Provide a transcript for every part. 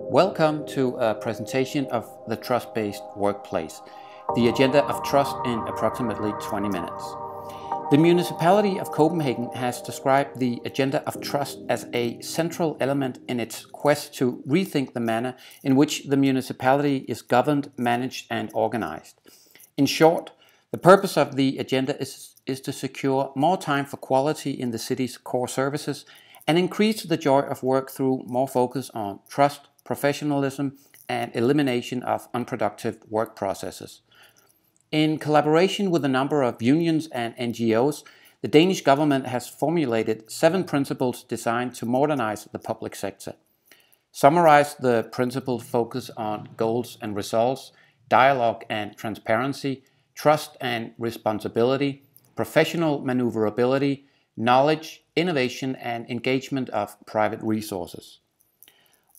Welcome to a presentation of the Trust-Based Workplace, the agenda of trust in approximately 20 minutes. The municipality of Copenhagen has described the agenda of trust as a central element in its quest to rethink the manner in which the municipality is governed, managed and organized. In short, the purpose of the agenda is to secure more time for quality in the city's core services and increase the joy of work through more focus on trust, professionalism, and elimination of unproductive work processes. In collaboration with a number of unions and NGOs, the Danish government has formulated 7 principles designed to modernize the public sector. Summarized, the principles focus on goals and results, dialogue and transparency, trust and responsibility, professional maneuverability, knowledge, innovation, and engagement of private resources.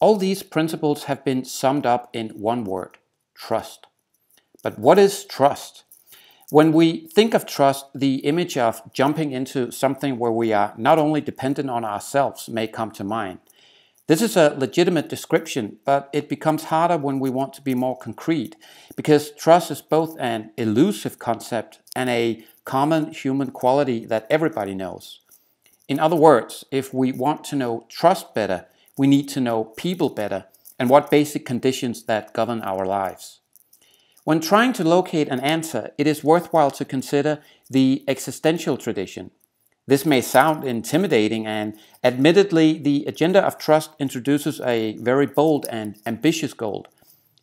All these principles have been summed up in one word: trust. But what is trust? When we think of trust, the image of jumping into something where we are not only dependent on ourselves may come to mind. This is a legitimate description, but it becomes harder when we want to be more concrete, because trust is both an elusive concept and a common human quality that everybody knows. In other words, if we want to know trust better, we need to know people better and what basic conditions that govern our lives. When trying to locate an answer, it is worthwhile to consider the existential tradition. This may sound intimidating, and admittedly, the agenda of trust introduces a very bold and ambitious goal.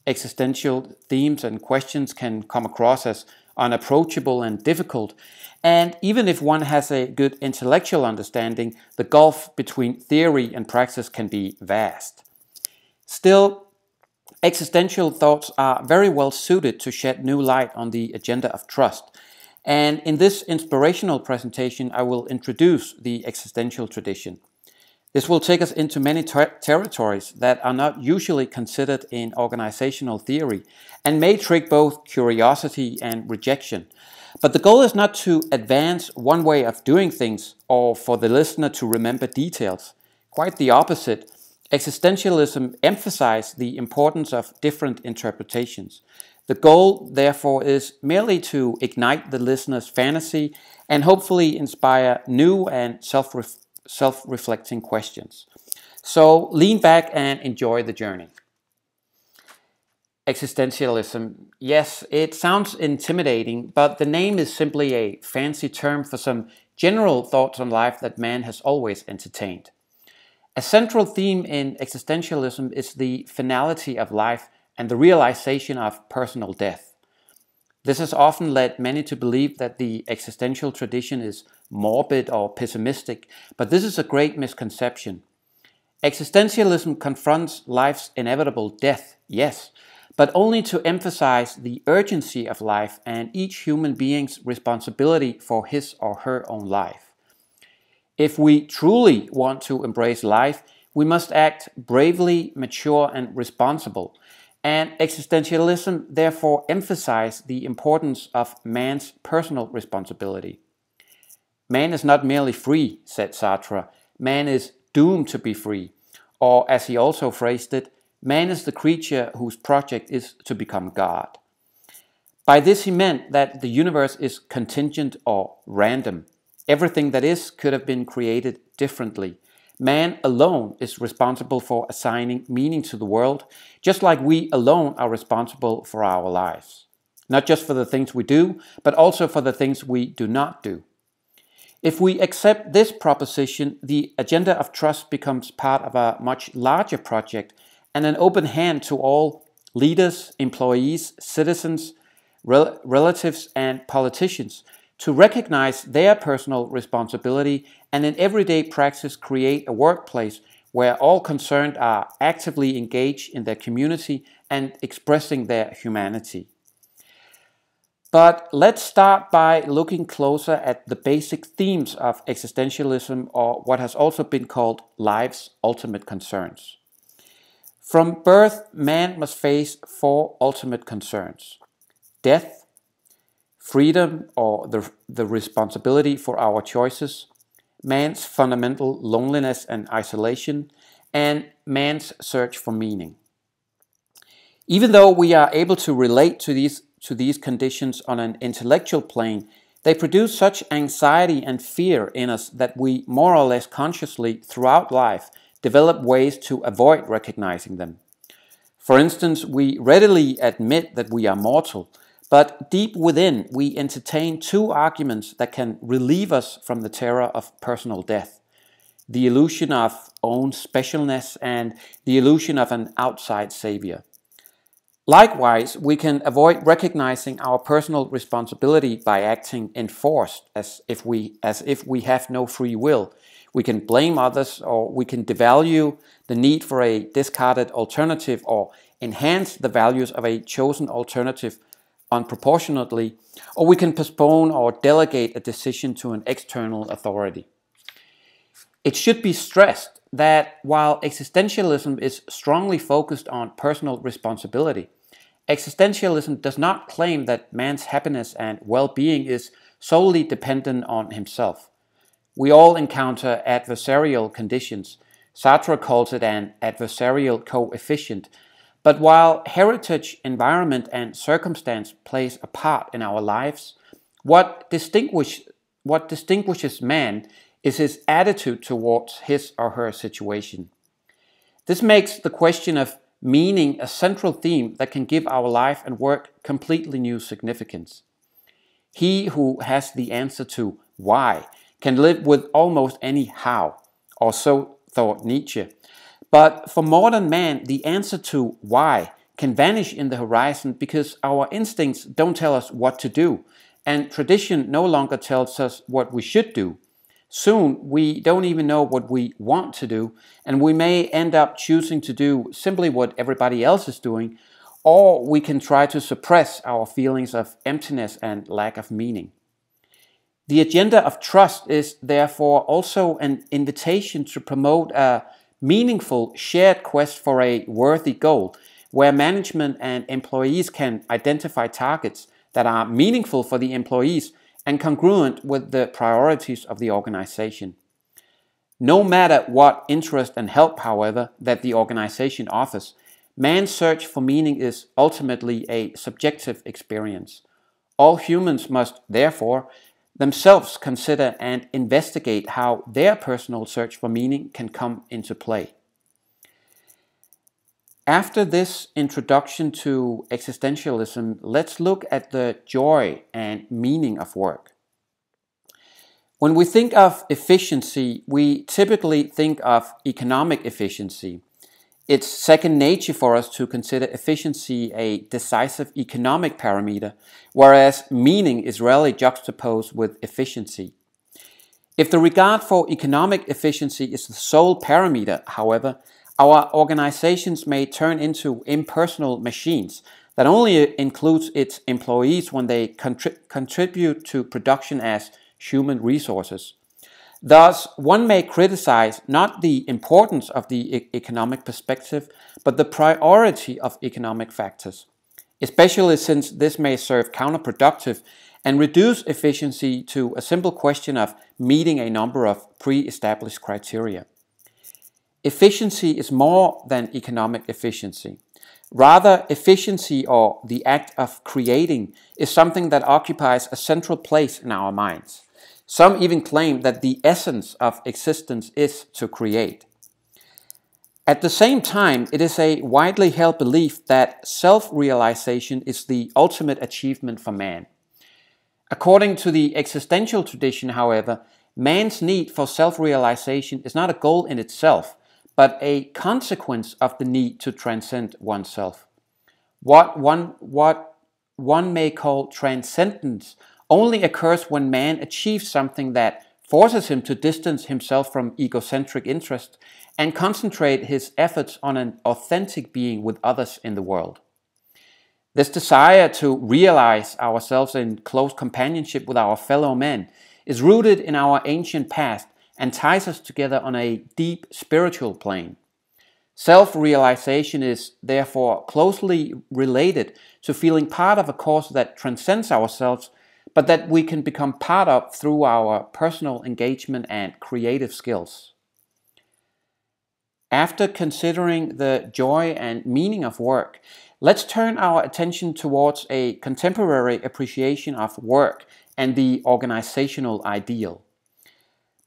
Existential themes and questions can come across as unapproachable and difficult, and even if one has a good intellectual understanding, the gulf between theory and praxis can be vast. Still, existential thoughts are very well suited to shed new light on the agenda of trust. And in this inspirational presentation, I will introduce the existential tradition. This will take us into many territories that are not usually considered in organizational theory and may trigger both curiosity and rejection. But the goal is not to advance one way of doing things or for the listener to remember details. Quite the opposite. Existentialism emphasizes the importance of different interpretations. The goal, therefore, is merely to ignite the listener's fantasy and hopefully inspire new and self-reflecting questions. So lean back and enjoy the journey. Existentialism. Yes, it sounds intimidating, but the name is simply a fancy term for some general thoughts on life that man has always entertained. A central theme in existentialism is the finality of life and the realization of personal death. This has often led many to believe that the existential tradition is morbid or pessimistic, but this is a great misconception. Existentialism confronts life's inevitable death, yes, but only to emphasize the urgency of life and each human being's responsibility for his or her own life. If we truly want to embrace life, we must act bravely, mature and responsible. And existentialism therefore emphasizes the importance of man's personal responsibility. Man is not merely free, said Sartre, man is doomed to be free. Or as he also phrased it, man is the creature whose project is to become God. By this he meant that the universe is contingent or random. Everything that is could have been created differently. Man alone is responsible for assigning meaning to the world, just like we alone are responsible for our lives. Not just for the things we do, but also for the things we do not do. If we accept this proposition, the agenda of trust becomes part of a much larger project and an open hand to all leaders, employees, citizens, relatives, and politicians to recognize their personal responsibility and in everyday practice create a workplace where all concerned are actively engaged in their community and expressing their humanity. But let's start by looking closer at the basic themes of existentialism, or what has also been called life's ultimate concerns. From birth, man must face 4 ultimate concerns: death, freedom or the responsibility for our choices, man's fundamental loneliness and isolation, and man's search for meaning. Even though we are able to relate to these conditions on an intellectual plane, they produce such anxiety and fear in us that we more or less consciously throughout life develop ways to avoid recognizing them. For instance, we readily admit that we are mortal, but deep within we entertain two arguments that can relieve us from the terror of personal death: the illusion of own specialness and the illusion of an outside savior. Likewise, we can avoid recognizing our personal responsibility by acting enforced, as if we have no free will. We can blame others, or we can devalue the need for a discarded alternative, or enhance the values of a chosen alternative unproportionately, or we can postpone or delegate a decision to an external authority. It should be stressed that while existentialism is strongly focused on personal responsibility, existentialism does not claim that man's happiness and well-being is solely dependent on himself. We all encounter adversarial conditions. Sartre calls it an adversarial coefficient. But while heritage, environment, and circumstance plays a part in our lives, what distinguishes man is his attitude towards his or her situation. This makes the question of meaning a central theme that can give our life and work completely new significance. He who has the answer to why can live with almost any how, or so thought Nietzsche. But for modern man, the answer to why can vanish in the horizon because our instincts don't tell us what to do, and tradition no longer tells us what we should do. Soon, we don't even know what we want to do, and we may end up choosing to do simply what everybody else is doing, or we can try to suppress our feelings of emptiness and lack of meaning. The agenda of trust is therefore also an invitation to promote a meaningful shared quest for a worthy goal, where management and employees can identify targets that are meaningful for the employees and congruent with the priorities of the organization. No matter what interest and help, however, that the organization offers, man's search for meaning is ultimately a subjective experience. All humans must, therefore, themselves consider and investigate how their personal search for meaning can come into play. After this introduction to existentialism, let's look at the joy and meaning of work. When we think of efficiency, we typically think of economic efficiency. It's second nature for us to consider efficiency a decisive economic parameter, whereas meaning is rarely juxtaposed with efficiency. If the regard for economic efficiency is the sole parameter, however, our organizations may turn into impersonal machines that only includes its employees when they contribute to production as human resources. Thus, one may criticize not the importance of the economic perspective, but the priority of economic factors, especially since this may serve counterproductive and reduce efficiency to a simple question of meeting a number of pre-established criteria. Efficiency is more than economic efficiency. Rather, efficiency, or the act of creating, is something that occupies a central place in our minds. Some even claim that the essence of existence is to create. At the same time, it is a widely held belief that self-realization is the ultimate achievement for man. According to the existential tradition, however, man's need for self-realization is not a goal in itself, but a consequence of the need to transcend oneself. What one may call transcendence only occurs when man achieves something that forces him to distance himself from egocentric interest and concentrate his efforts on an authentic being with others in the world. This desire to realize ourselves in close companionship with our fellow men is rooted in our ancient past and ties us together on a deep spiritual plane. Self-realization is therefore closely related to feeling part of a cause that transcends ourselves, but that we can become part of through our personal engagement and creative skills. After considering the joy and meaning of work, let's turn our attention towards a contemporary appreciation of work and the organizational ideal.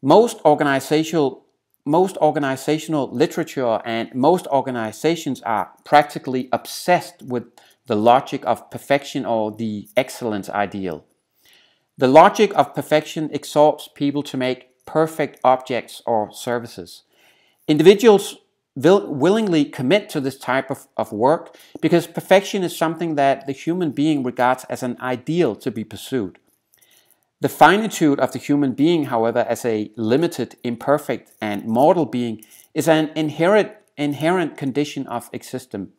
Most organizational literature and most organizations are practically obsessed with the logic of perfection or the excellence ideal. The logic of perfection exhorts people to make perfect objects or services. Individuals willingly commit to this type of work because perfection is something that the human being regards as an ideal to be pursued. The finitude of the human being, however, as a limited, imperfect, and mortal being, is an inherent condition of existence.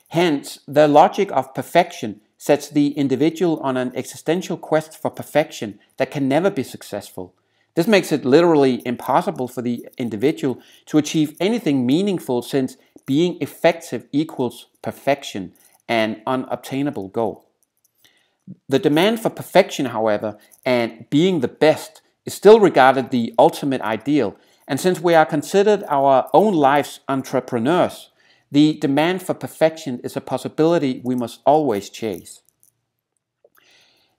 Hence, the logic of perfection sets the individual on an existential quest for perfection that can never be successful. This makes it literally impossible for the individual to achieve anything meaningful, since being effective equals perfection, an unobtainable goal. The demand for perfection, however, and being the best is still regarded the ultimate ideal, and since we are considered our own life's entrepreneurs, the demand for perfection is a possibility we must always chase.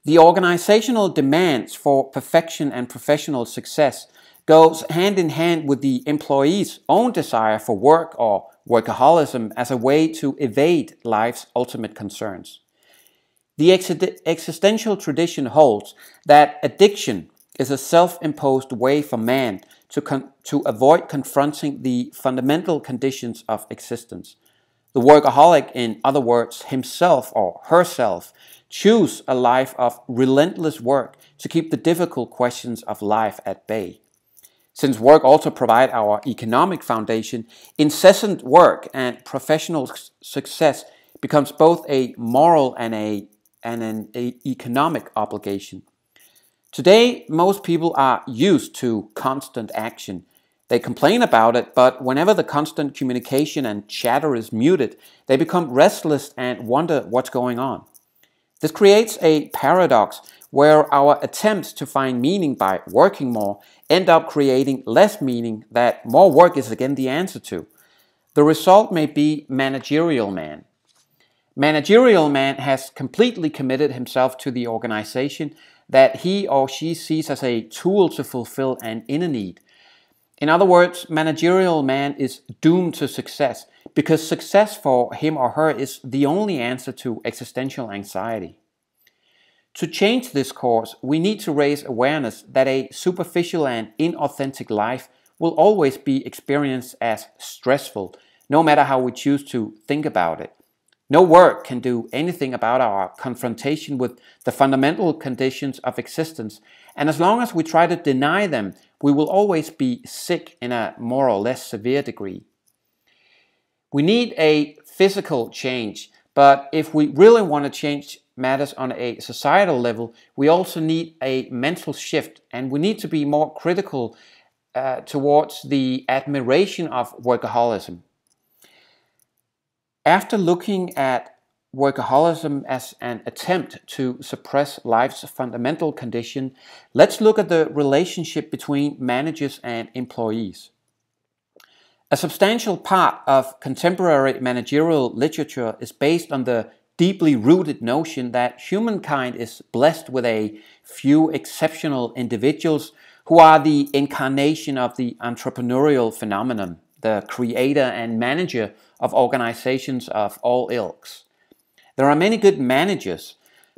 The organizational demands for perfection and professional success goes hand in hand with the employee's own desire for work or workaholism as a way to evade life's ultimate concerns. The existential tradition holds that addiction is a self-imposed way for man to avoid confronting the fundamental conditions of existence. The workaholic, in other words, himself or herself, choose a life of relentless work to keep the difficult questions of life at bay. Since work also provides our economic foundation, incessant work and professional success becomes both a moral and an economic obligation. Today, most people are used to constant action. They complain about it, but whenever the constant communication and chatter is muted, they become restless and wonder what's going on. This creates a paradox where our attempts to find meaning by working more end up creating less meaning that more work is again the answer to. The result may be managerial man. Managerial man has completely committed himself to the organization that he or she sees as a tool to fulfill an inner need. In other words, managerial man is doomed to success because success for him or her is the only answer to existential anxiety. To change this course, we need to raise awareness that a superficial and inauthentic life will always be experienced as stressful, no matter how we choose to think about it. No work can do anything about our confrontation with the fundamental conditions of existence, and as long as we try to deny them, we will always be sick in a more or less severe degree. We need a physical change, but if we really want to change matters on a societal level, we also need a mental shift, and we need to be more critical towards the admiration of workaholism. After looking at workaholism as an attempt to suppress life's fundamental condition, let's look at the relationship between managers and employees. A substantial part of contemporary managerial literature is based on the deeply rooted notion that humankind is blessed with a few exceptional individuals who are the incarnation of the entrepreneurial phenomenon, the creator and manager of organizations of all ilks. There are many good managers,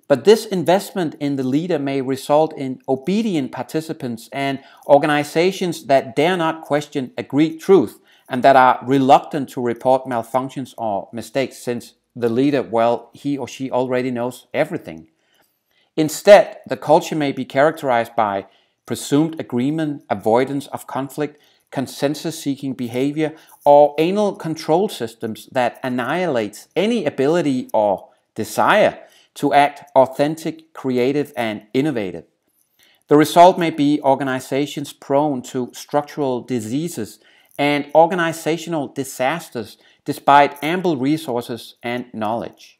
but this investment in the leader may result in obedient participants and organizations that dare not question agreed truth and that are reluctant to report malfunctions or mistakes, since the leader, well, he or she already knows everything. Instead, the culture may be characterized by presumed agreement, avoidance of conflict, consensus-seeking behavior, or anal control systems that annihilates any ability or desire to act authentic, creative, and innovative. The result may be organizations prone to structural diseases and organizational disasters despite ample resources and knowledge.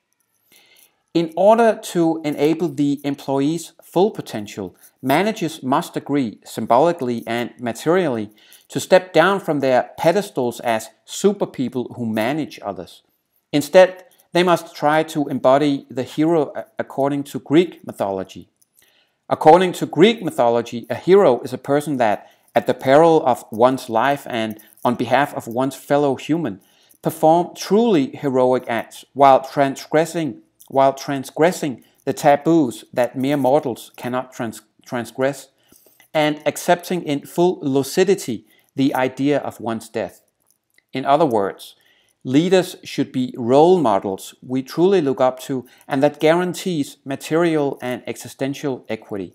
In order to enable the employee's full potential, managers must agree, symbolically and materially, to step down from their pedestals as super people who manage others. Instead, they must try to embody the hero according to Greek mythology. According to Greek mythology, a hero is a person that, at the peril of one's life and on behalf of one's fellow human, perform truly heroic acts while transgressing the taboos that mere mortals cannot transgress, and accepting in full lucidity the idea of one's death. In other words, leaders should be role models we truly look up to and that guarantees material and existential equity.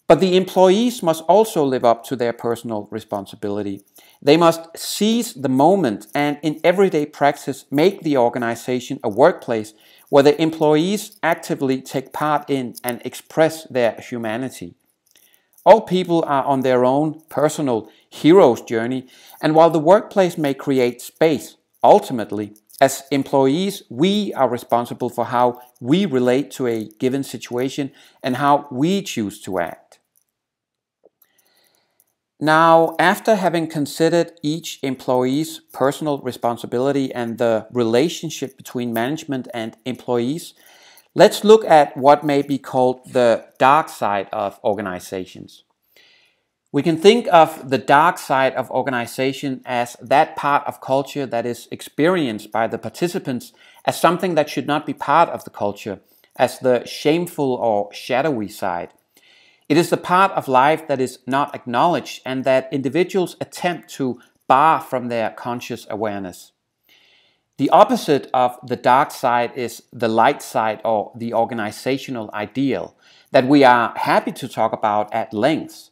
But the employees must also live up to their personal responsibility. They must seize the moment and in everyday practice make the organization a workplace where the employees actively take part in and express their humanity. All people are on their own personal hero's journey, and while the workplace may create space, ultimately, as employees, we are responsible for how we relate to a given situation and how we choose to act. Now, after having considered each employee's personal responsibility and the relationship between management and employees, let's look at what may be called the dark side of organizations. We can think of the dark side of organization as that part of culture that is experienced by the participants as something that should not be part of the culture, as the shameful or shadowy side. It is the part of life that is not acknowledged and that individuals attempt to bar from their conscious awareness. The opposite of the dark side is the light side, or the organizational ideal, that we are happy to talk about at length.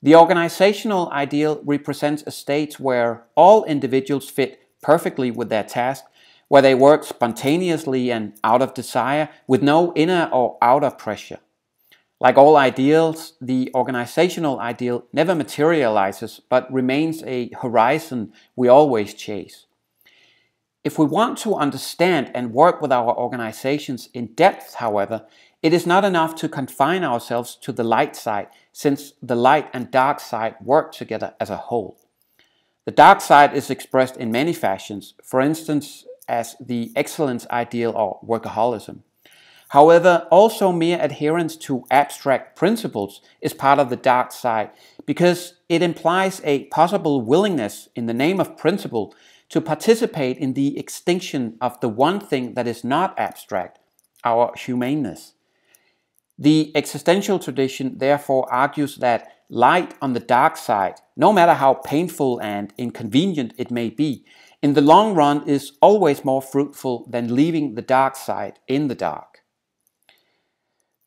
The organizational ideal represents a state where all individuals fit perfectly with their task, where they work spontaneously and out of desire, with no inner or outer pressure. Like all ideals, the organizational ideal never materializes, but remains a horizon we always chase. If we want to understand and work with our organizations in depth, however, it is not enough to confine ourselves to the light side, since the light and dark side work together as a whole. The dark side is expressed in many fashions, for instance, as the excellence ideal or workaholism. However, also mere adherence to abstract principles is part of the dark side, because it implies a possible willingness in the name of principle to participate in the extinction of the one thing that is not abstract, our humaneness. The existential tradition therefore argues that light on the dark side, no matter how painful and inconvenient it may be, in the long run is always more fruitful than leaving the dark side in the dark.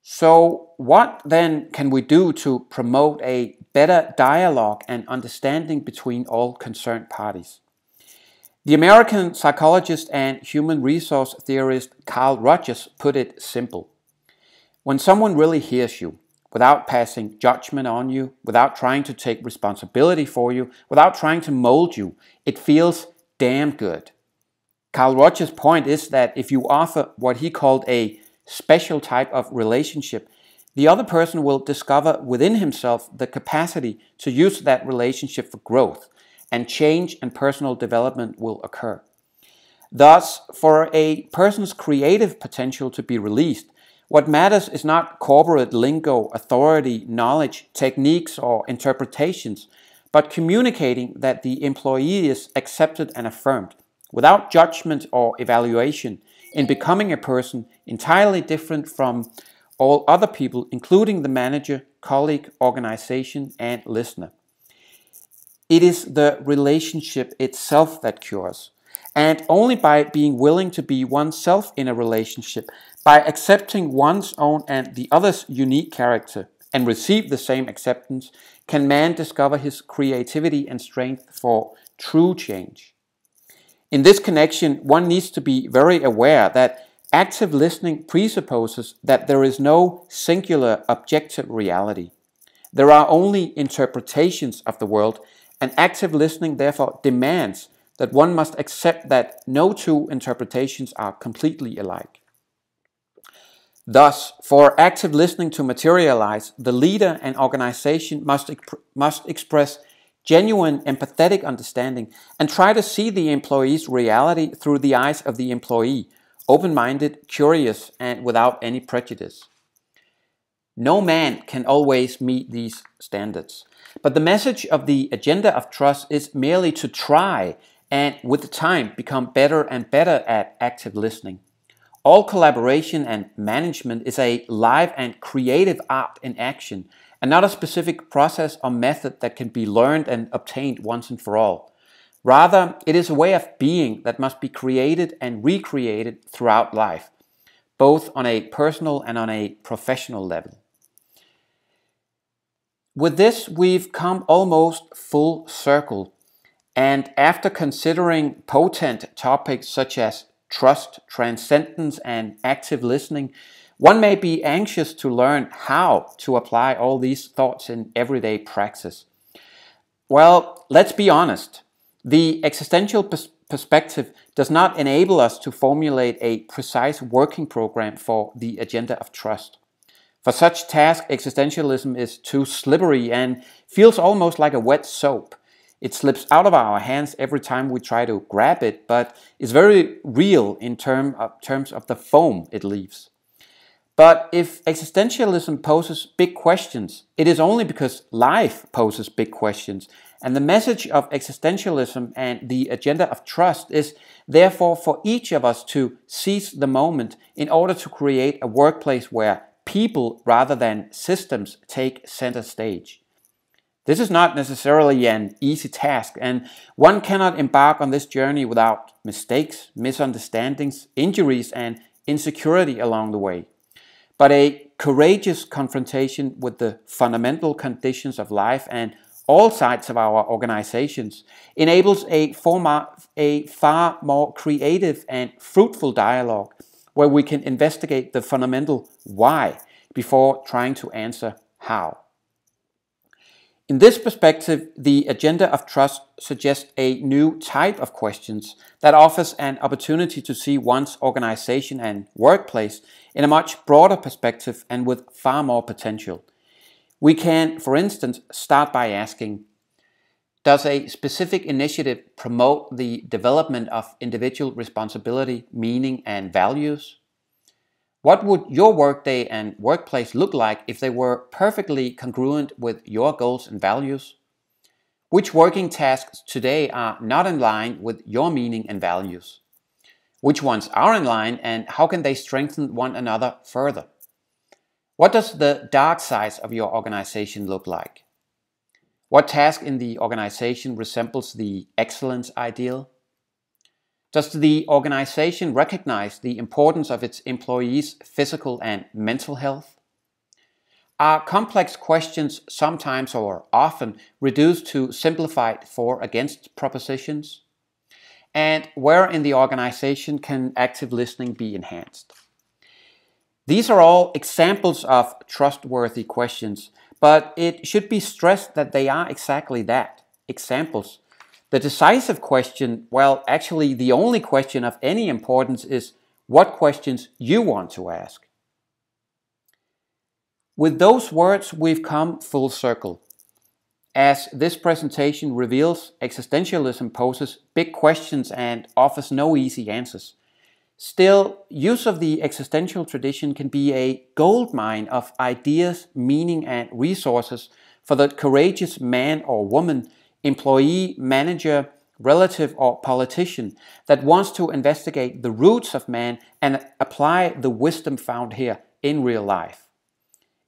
So what then can we do to promote a better dialogue and understanding between all concerned parties? The American psychologist and human resource theorist Carl Rogers put it simple. When someone really hears you, without passing judgment on you, without trying to take responsibility for you, without trying to mold you, it feels damn good. Carl Rogers' point is that if you offer what he called a special type of relationship, the other person will discover within himself the capacity to use that relationship for growth, and change and personal development will occur. Thus, for a person's creative potential to be released, what matters is not corporate lingo, authority, knowledge, techniques, or interpretations, but communicating that the employee is accepted and affirmed, without judgment or evaluation, in becoming a person entirely different from all other people, including the manager, colleague, organization, and listener. It is the relationship itself that cures, and only by being willing to be oneself in a relationship, by accepting one's own and the other's unique character, and receive the same acceptance, can man discover his creativity and strength for true change. In this connection, one needs to be very aware that active listening presupposes that there is no singular objective reality. There are only interpretations of the world, and active listening therefore demands that one must accept that no two interpretations are completely alike. Thus, for active listening to materialize, the leader and organization must express genuine empathetic understanding, and try to see the employee's reality through the eyes of the employee, open-minded, curious, and without any prejudice. No man can always meet these standards, but the message of the agenda of trust is merely to try and with time become better and better at active listening. All collaboration and management is a live and creative art in action, and not a specific process or method that can be learned and obtained once and for all. Rather, it is a way of being that must be created and recreated throughout life, both on a personal and on a professional level. With this, we've come almost full circle, and after considering potent topics such as trust, transcendence, and active listening, one may be anxious to learn how to apply all these thoughts in everyday practice. Well, let's be honest. The existential perspective does not enable us to formulate a precise working program for the agenda of trust. For such tasks, existentialism is too slippery and feels almost like a wet soap. It slips out of our hands every time we try to grab it, but is very real in terms of the foam it leaves. But if existentialism poses big questions, it is only because life poses big questions, and the message of existentialism and the agenda of trust is therefore for each of us to seize the moment in order to create a workplace where people rather than systems take center stage. This is not necessarily an easy task, and one cannot embark on this journey without mistakes, misunderstandings, injuries, and insecurity along the way. But a courageous confrontation with the fundamental conditions of life and all sides of our organizations enables a far more creative and fruitful dialogue where we can investigate the fundamental why before trying to answer how. In this perspective, the agenda of trust suggests a new type of questions that offers an opportunity to see one's organization and workplace in a much broader perspective and with far more potential. We can, for instance, start by asking, does a specific initiative promote the development of individual responsibility, meaning, and values? What would your workday and workplace look like if they were perfectly congruent with your goals and values? Which working tasks today are not in line with your meaning and values? Which ones are in line, and how can they strengthen one another further? What does the dark side of your organization look like? What task in the organization resembles the excellence ideal? Does the organization recognize the importance of its employees' physical and mental health? Are complex questions sometimes or often reduced to simplified for-against propositions? And where in the organization can active listening be enhanced? These are all examples of trustworthy questions, but it should be stressed that they are exactly that, examples. The decisive question, well, actually the only question of any importance is what questions you want to ask. With those words, we've come full circle. As this presentation reveals, existentialism poses big questions and offers no easy answers. Still, use of the existential tradition can be a goldmine of ideas, meaning, and resources for the courageous man or woman, employee, manager, relative, or politician that wants to investigate the roots of man and apply the wisdom found here in real life.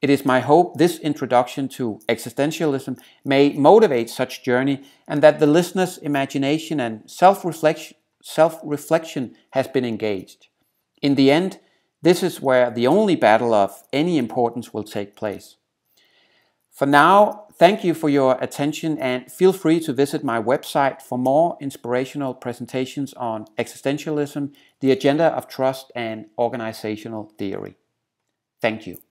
It is my hope this introduction to existentialism may motivate such journey and that the listener's imagination and self-reflection has been engaged. In the end, this is where the only battle of any importance will take place. For now, thank you for your attention and feel free to visit my website for more inspirational presentations on existentialism, the agenda of trust, and organizational theory. Thank you.